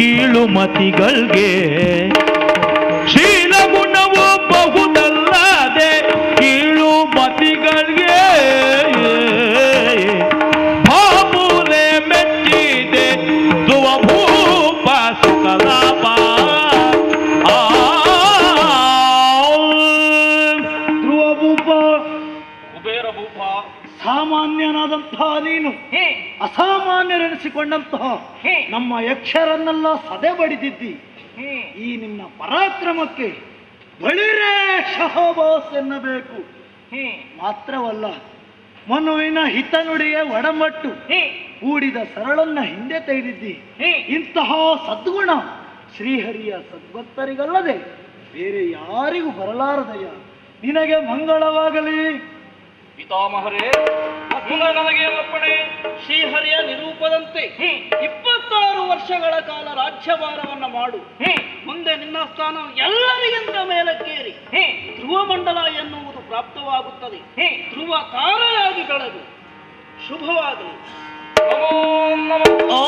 ಕೀಳುಮತಿಗಳ್ಗೆ ಶೀಲಗುಣವು ಬಹುದಲ್ಲದೆ ಕೀಳುಮತಿಗಳ್ಗೆ ಬಾಬುಲೆ ಮೆಚ್ಚಿದೆ ಧ್ರುವಭೂಪ ಸುಖಲಾಭ. ಧ್ರುವಭೂಪ, ಕುಬೇರ ಭೂಪ, ಸಾಮಾನ್ಯನಾದಂತಹ ನೀನು ಅಸಾಮಾನ್ಯರೆನಿಸಿಕೊಂಡಂತಹ ನಮ್ಮ ಯಕ್ಷರನ್ನೆಲ್ಲ ಸದೆ ಬಡಿದಿದ್ದಿ. ಈ ನಿನ್ನ ಪರಾಕ್ರಮಕ್ಕೆ ಬಳಿರೇ ಶಹಬಾಸ್ ಎನ್ನಬೇಕು. ಮಾತ್ರವಲ್ಲ, ಮನುವಿನ ಹಿತನುಡಿಗೆ ಒಡಮಟ್ಟು ಕೂಡಿದ ಸರಳನ್ನ ಹಿಂದೆ ತೆಗೆದಿದ್ದಿ. ಇಂತಹ ಸದ್ಗುಣ ಶ್ರೀಹರಿಯ ಸದ್ಭಕ್ತರಿಗಲ್ಲದೆ ಬೇರೆ ಯಾರಿಗೂ ಬರಲಾರದಯ್ಯ. ನಿನಗೆ ಮಂಗಳವಾಗಲಿ. ಪಿತಾಮಹರೇ, ನನಗೆ ಅಪ್ಪಣೆ. ಶ್ರೀಹರಿಯ ನಿರೂಪದಂತೆ 26 ವರ್ಷಗಳ ಕಾಲ ರಾಜ್ಯಭಾರವನ್ನ ಮಾಡು. ಮುಂದೆ ನಿನ್ನ ಸ್ಥಾನ ಎಲ್ಲರಿಗಿಂತ ಮೇಲಕ್ಕೇರಿ ಧ್ರುವ ಮಂಡಲ ಎನ್ನುವುದು ಪ್ರಾಪ್ತವಾಗುತ್ತದೆ. ಧ್ರುವ ತಾರೆಯಾಗಿ ಬೆಳೆದು ಶುಭವಾಗಲಿ. ಓ